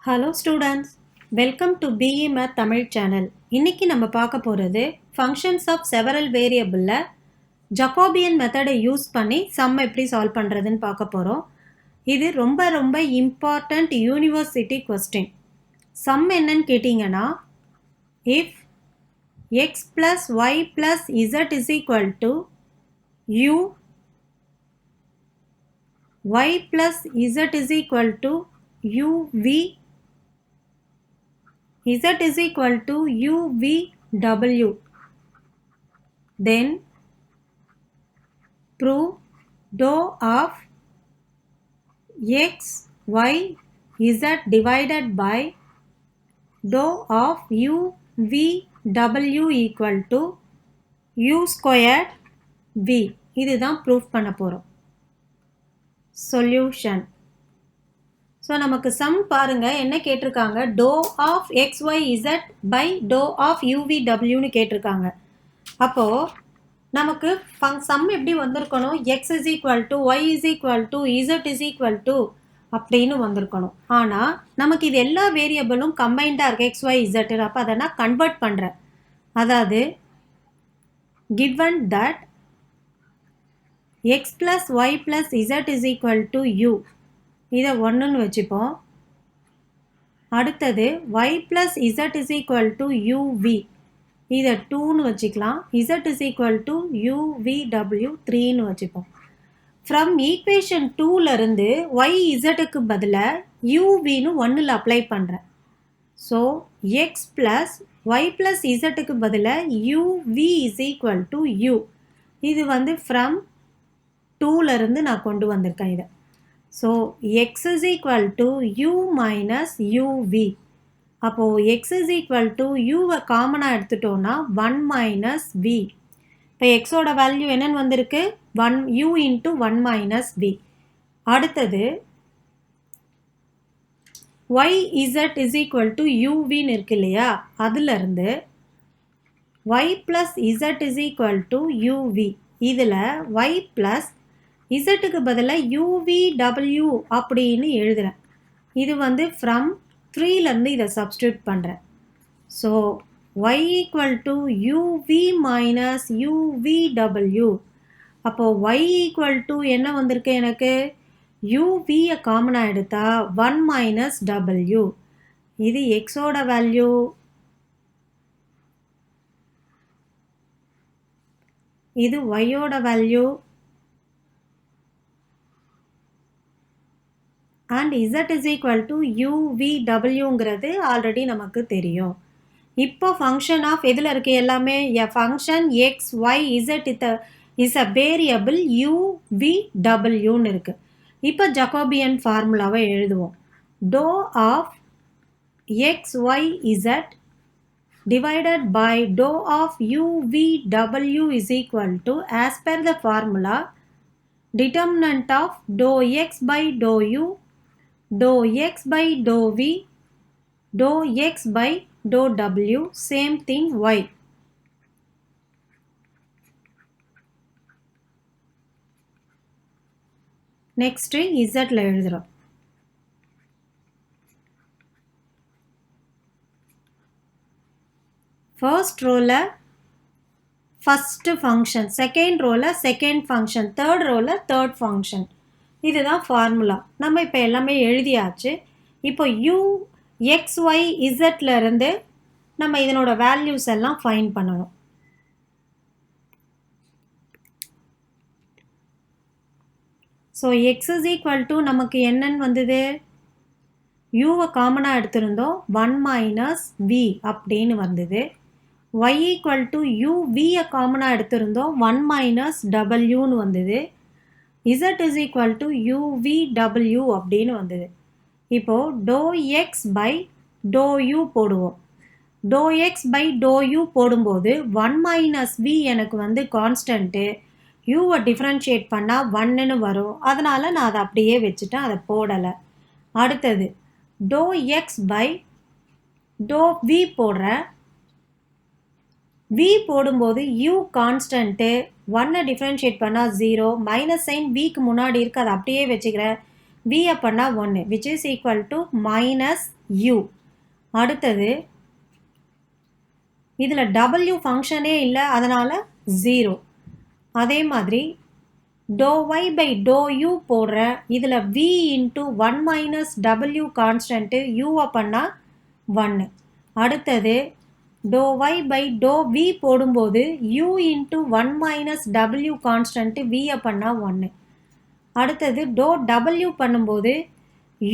Hello students, welcome to BE math Tamil channel. இன்னைக்கு நம்ம பார்க்க போகிறது ஃபங்க்ஷன்ஸ் ஆஃப் செவரல் வேரியபிளில் ஜக்கோபியன் மெத்தடை யூஸ் பண்ணி சம் எப்படி சால்வ் பண்ணுறதுன்னு பார்க்க போகிறோம். இது ரொம்ப ரொம்ப இம்பார்ட்டண்ட் யூனிவர்சிட்டி கொஸ்டின். சம் என்னன்னு கேட்டிங்கன்னா, if x plus Y plus Z is equal to u, y plus Z is equal to uv, z is equal to uvw, then prove dou of x, y, z divided by dou of uvw equal to u squared v. இதுதான் proof பண்ண போறோம். Solution. So நமக்கு some பாருங்க என்ன கேட்டிருக்காங்க, dow of X Y Z by dow of யூவிடபிள்யூன்னு கேட்டிருக்காங்க. அப்போது நமக்கு சம் எப்படி வந்திருக்கணும், X is equal to Y is equal to Z is equal to அப்படின்னு வந்திருக்கணும். ஆனால் நமக்கு இது எல்லா வேரியபிளும் கம்பைண்டாக இருக்குது, எக்ஸ் ஒய் இசட். அப்போ அதை நான் கன்வெர்ட் பண்ணுறேன். அதாவது given that X plus Y plus Z is equal to U, இதை ஒன்றுன்னு வச்சுப்போம். அடுத்தது y plus Z is equal to UV, இதை 2ன்னு வச்சுக்கலாம். Z is equal to UVW 3ன்னு வச்சுப்போம். ஃப்ரம் ஈக்குவேஷன் 2லேருந்து ஒய் இசட்டுக்கு பதிலாக யூவின்னு 1ல் அப்ளை பண்ணுறேன். So X plus Y plus இசட்டுக்கு பதிலாக UV is equal to U. இது ஃப்ரம் 2லேருந்து நான் கொண்டு வந்திருக்கேன் இதை. So x is equal to u minus uv. அப்போது x is equal to uவை காமனாக எடுத்துட்டோன்னா 1 minus v. இப்போ எக்ஸோட வேல்யூ என்னன்னு வந்திருக்கு, 1 u into 1 minus v. அடுத்தது y z is equal to uvன்னு இருக்கு இல்லையா, அதிலிருந்து y plus z is equal to uv. இதில் y plus இசட்டுக்கு பதிலாக யூவிடபிள்யூ அப்படின்னு எழுதுகிறேன். இது ஃப்ரம் 3லேருந்து இதை சப்ஸ்டியூட் பண்ணுறேன். So y equal to u v minus யூவிடபிள்யூ. அப்போது ஒய் ஈக்குவல் டு என்ன வந்திருக்கு, எனக்கு யூவியை காமனாக எடுத்தா 1 மைனஸ் டபிள்யூ. இது எக்ஸோட வேல்யூ. இது ஒய்யோட value. And z is equal to uvwங்கிறது ஆல்ரெடி நமக்கு தெரியும். இப்போ ஃபங்க்ஷன் ஆஃப் எதில் இருக்குது எல்லாமே, a function X Y Z is a variable uvwன்னு இருக்குது. இப்போ ஜக்கோபியன் ஃபார்முலாவை எழுதுவோம். Dow of X Y Z divided by dou of uvw is equal to, as per the formula, determinant of dou x by dou u, dou x by dou v, dou x by dou w, same thing y. Next z ல எழுதுறோம். First ரோல first function, second ரோல second function, third ரோல third function. இதுதான் formula. நம்ம இப்போ எல்லாமே எழுதியாச்சு. இப்போ u x y zலேருந்து நம்ம இதனோட வேல்யூஸ் எல்லாம் ஃபைண்ட் பண்ணணும். So x is equal to நமக்கு என்னன்னு வந்தது, யூவை காமனாக எடுத்திருந்தோம், 1 மைனஸ் v அப்படின்னு வந்தது. y ஈக்குவல் டு uvயை காமனாக எடுத்திருந்தோம், 1 மைனஸ் டபிள்யூன்னு வந்தது. z is equal to uvw அப்படின்னு வந்தது. இப்போது dow X by dow U போடுவோம். Dow X by dow U போடும்போது 1 மைனஸ் v எனக்கு கான்ஸ்டன்ட்டு, யூவை டிஃப்ரென்ஷியேட் பண்ணால் 1ன்னு வரும். அதனால் நான் அதை அப்படியே வச்சுட்டேன், அதை போடலை. அடுத்தது do X by do v போடுறேன். v போடும்போது u கான்ஸ்டன்ட்டு, 1 டிஃப்ரென்ஷியேட் பண்ணால் 0, மைனஸ் சைன் விக்கு முன்னாடி இருக்குது, அதை அப்படியே வச்சுக்கிறேன். v அப்பனா 1 which is equal to minus u. அடுத்தது இதில் w ஃபங்க்ஷனே இல்லை, அதனால் 0. அதே மாதிரி dou y by dou u போடுற இதில் v into 1 minus w constant u அப்பன்னா 1. அடுத்தது dou y by dou v போடும்போது u into 1 minus w constant v அப்பன்னா 1. அடுத்தது dou w பண்ணும்போது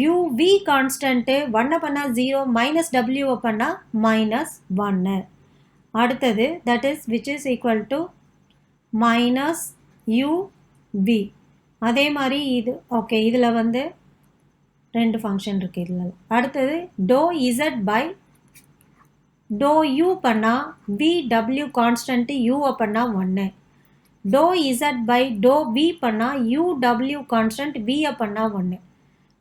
u v கான்ஸ்டன்ட்டு 1 பண்ணா 0 minus w அப்பன்னா minus 1. அடுத்தது that is which is equal to minus u v. அதே மாதிரி இது ஓகே, இதில் வந்து ரெண்டு ஃபங்க்ஷன் இருக்குது இதில். அடுத்தது dou z by dou u பண்ணால் v w கான்ஸ்டன்ட்டு u அப்பன்னா 1. dou z by dou v பண்ணால் u w கான்ஸ்டன்ட் v அப்பன்னா 1.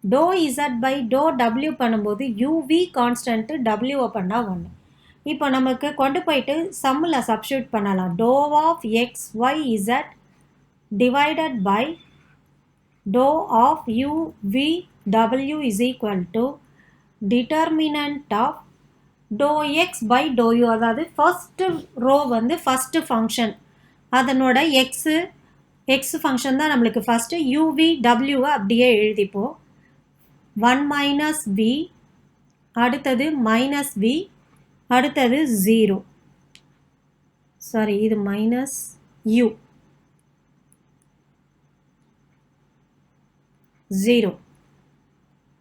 dou z by dou w பண்ணும்போது u v கான்ஸ்டன்ட்டு w அப்பன்னா 1. இப்போ நமக்கு கொண்டு போயிட்டு சம்மில் சப்ஸ்டியூட் பண்ணலாம். dou of x y z divided by dou of u v w is equal to determinant of dou x by dou u. அதாவது first row வந்து ஃபர்ஸ்ட் ஃபங்க்ஷன், அதனோட எக்ஸ் ஃபங்க்ஷன் தான் நம்மளுக்கு ஃபஸ்ட்டு. uv w அப்படியே எழுதிப்போம். 1 minus v, அடுத்தது minus v, அடுத்தது 0. Sorry, இது minus u 0.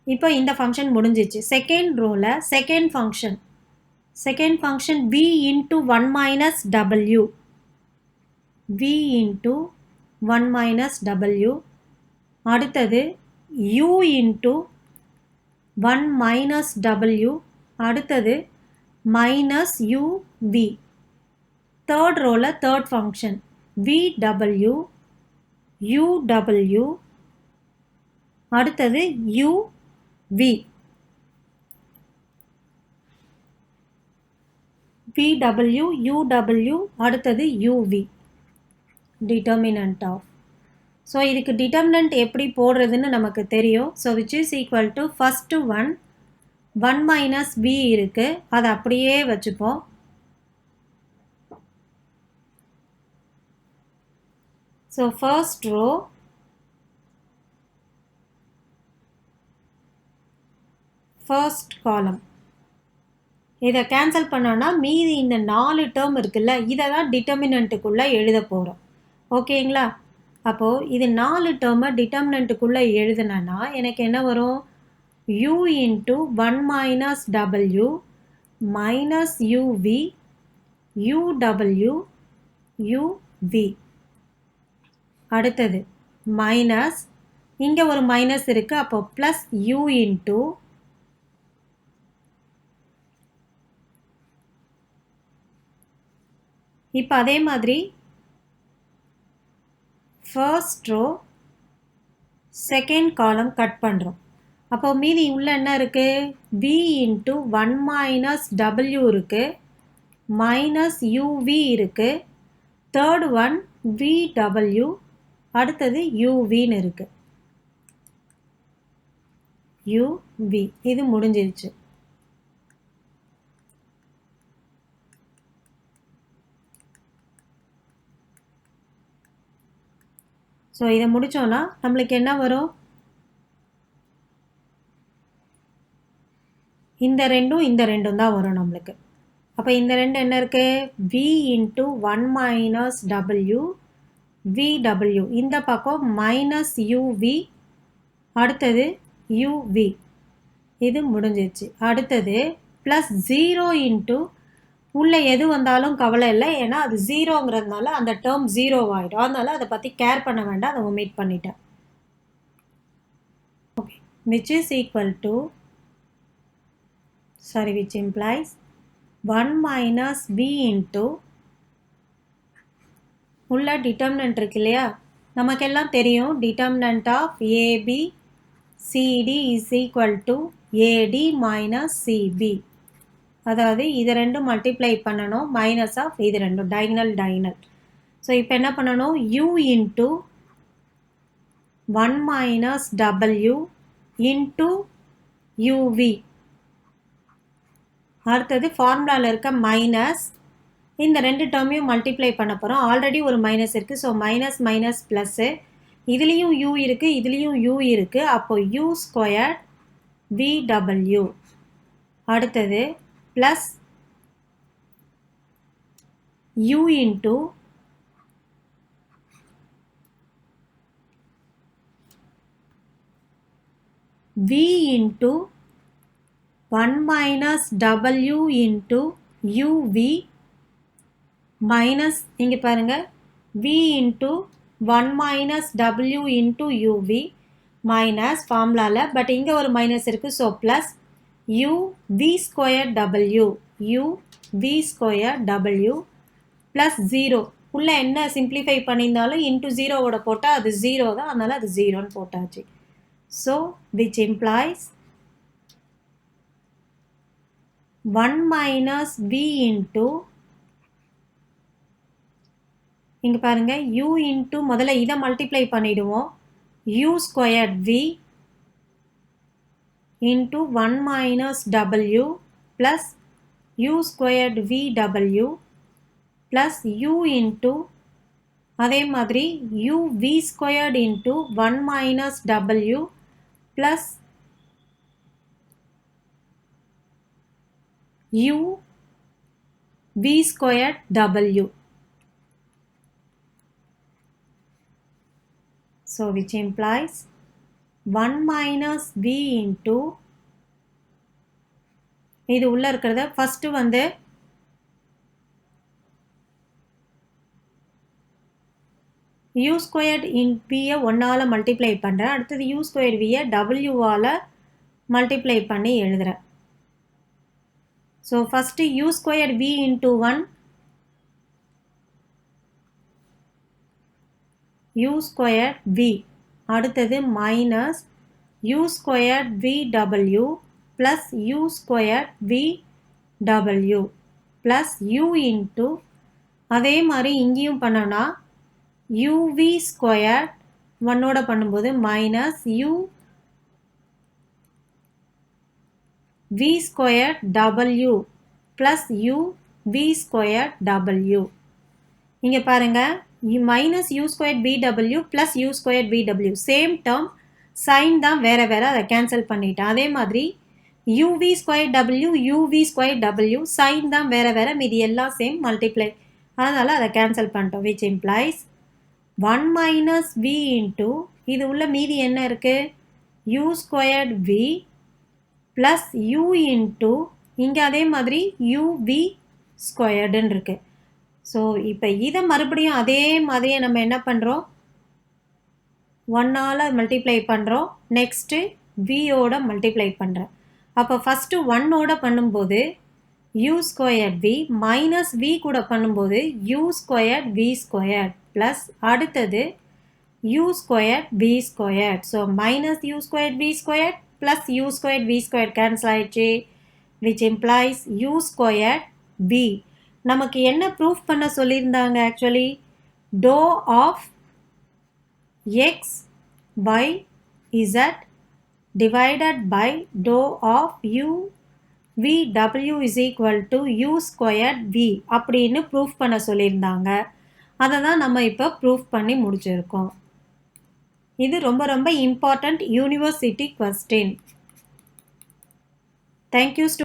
இப்போ இந்த ஃபங்க்ஷன் முடிஞ்சிச்சு. செகண்ட் ரோவில் second function v into 1 minus w, v into 1 minus w, அடுத்தது u into 1 minus w, அடுத்தது minus u v. தேர்ட் ரோவில் third function v w, u w, அடுத்தது u v, v w u w, அடுத்தது u v. Determinant of. So இதுக்கு determinant எப்படி போடுறதுன்னு நமக்கு தெரியும். So which is equal to first 1 minus v இருக்குது, அதை அப்படியே வச்சுப்போம். So first row first column இதை கேன்சல் பண்ணோன்னா மீதி இந்த 4 டேர்ம் இருக்குல்ல, இதை தான் டிட்டர்மினண்ட்டுக்குள்ளே எழுத போகிறோம். ஓகேங்களா? அப்போது இது 4 டேர்மை டிட்டர்மினண்ட்டுக்குள்ளே எழுதுனேன்னா எனக்கு என்ன வரும்? u into 1 minus w minus uv uw uv. அடுத்தது மைனஸ், இங்கே ஒரு மைனஸ் இருக்குது, அப்போ ப்ளஸ் u into இப்போ அதே மாதிரி first row second column cut பண்ணுறோம். அப்போ மீதி உள்ள என்ன இருக்குது? v into 1 minus w இருக்குது, மைனஸ் uv இருக்குது, தேர்ட் ஒன் vw, அடுத்தது uvன்னு இருக்குது. uv இது முடிஞ்சிருச்சு. ஸோ இதை முடித்தோன்னா நம்மளுக்கு என்ன வரும்? இந்த ரெண்டும் தான் வரும் நம்மளுக்கு. அப்போ இந்த ரெண்டு என்ன இருக்குது? v into 1 minus w vw, இந்த பக்கம் மைனஸ் uv, அடுத்தது uv. இது முடிஞ்சிருச்சு. அடுத்தது ப்ளஸ் 0 இன்ட்டு உள்ளே எது வந்தாலும் கவலை இல்லை, ஏன்னா அது 0ங்கிறதுனால அந்த டேர்ம் 0 ஆகிடும். அதனால் அதை பற்றி கேர் பண்ண வேண்டாம், அதை ஒமிட் பண்ணிட்டேன். Okay, which implies 1 minus v into உள்ள டிட்டர்மினன்ட் இருக்கு இல்லையா, நமக்கெல்லாம் தெரியும் determinant of AB CD is equal to AD minus CB. அதாவது இது ரெண்டும் மல்டிப்ளை பண்ணணும், மைனஸ் ஆஃப் இது ரெண்டும் டைகனல். ஸோ இப்போ என்ன பண்ணணும்? u into 1 minus w into UV. அடுத்தது ஃபார்முலாவில் இருக்க மைனஸ், இந்த ரெண்டு டேர்மையும் மல்டிப்ளை பண்ண போகிறோம். ஆல்ரெடி ஒரு மைனஸ் இருக்குது, ஸோ மைனஸ் மைனஸ் ப்ளஸ்ஸு, இதுலேயும் யூ இருக்குது, இதுலேயும் யூ இருக்குது, அப்போ யூ ஸ்கொயர் VW. அடுத்தது plus u into v into 1 minus w into uv minus, இங்கே பாருங்கள், v into 1 minus w into uv minus ஃபார்முலாவில், பட் இங்கே ஒரு மைனஸ் இருக்குது, so plus uv square w, uv square w plus 0. உள்ளே என்ன simplify பண்ணியிருந்தாலும் இன்ட்டு ஜீரோவோட போட்டால் அது 0 தான், அதனால் அது 0ன்னு போட்டாச்சு. So which employs 1 minus v into, இங்கே பாருங்கள், u இன்ட்டு முதல்ல இதை மல்டிப்ளை பண்ணிவிடுவோம், u square v into 1 minus w plus u squared vw plus u into, அதே மாதிரி uv squared into 1 minus w plus uv squared w. So which implies 1 minus v into, இது உள்ள இருக்கிறத first வந்து u squared in v-யை 1ஆல் multiply பண்ணுறேன், அடுத்தது u ஸ்கொயர்ட் v-யை w-ஆல் மல்டிப்ளை பண்ணி எழுதுகிறேன். So first u squared v into 1, u squared v, அடுத்தது minus u squared vw plus u squared vw plus u into, அதே மாதிரி இங்கேயும் பண்ணோன்னா uv ஸ்கொயர்ட் 1ஓட பண்ணும்போது minus uv squared w plus uv squared w. இங்கே பாருங்கள், minus u squared vw plus u squared vw same term, sign தான் வேறு வேறு, அதை கேன்சல் பண்ணிட்டேன். அதே மாதிரி uv square w uv square w sign தான் வேறு வேறு, மீதி எல்லாம் சேம், மல்டிப்ளை, அதனால் அதை கேன்சல் பண்ணிட்டோம். Which implies 1 minus v into, இது உள்ள மீதி என்ன இருக்குது, u squared v plus u into, இங்கே அதே மாதிரி uv ஸ்கொயர்டுன்னு இருக்குது. ஸோ இப்போ இதை மறுபடியும் அதே மாதிரியே நம்ம என்ன பண்ணுறோம், 1ஆல் மல்டிப்ளை பண்ணுறோம், நெக்ஸ்ட்டு v-ஓட மல்டிப்ளை பண்ணுறேன். அப்போ ஃபஸ்ட்டு 1ஓட பண்ணும்போது u squared v minus v கூட பண்ணும்போது u squared v squared plus அடுத்தது u squared v squared. So minus u squared v squared plus u squared v squared cancel ஆயிடுச்சு. Which implies u squared v. நமக்கு என்ன proof பண்ண சொல்லியிருந்தாங்க, actually dow of x by z divided by dou of u vw is equal to u squared v அப்படின்னு proof பண்ண சொல்லியிருந்தாங்க. அதை தான் நம்ம இப்போ ப்ரூஃப் பண்ணி முடிச்சிருக்கோம். இது ரொம்ப ரொம்ப இம்பார்ட்டண்ட் யூனிவர்சிட்டி கொஸ்டின். தேங்க்யூ.